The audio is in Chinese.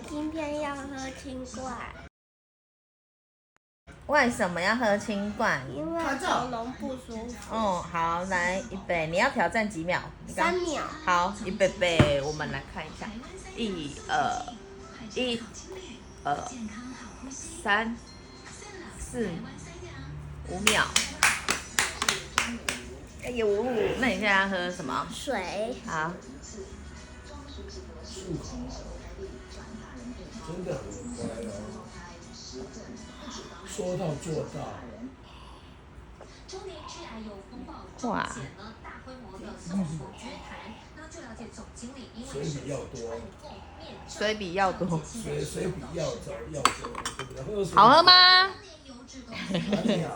今天要喝清冠，为什么要喝清冠？因为喉咙不舒服。哦，好，来预备，你要挑战几秒？3秒。好，预备备，我们来看一下，1、2、3、4、5秒。哎呦，那你现在要喝什么？水。好。真的很乖哦，说到做到。哇。水比药多。水比药多。水比药多，对不对？好喝吗？很好。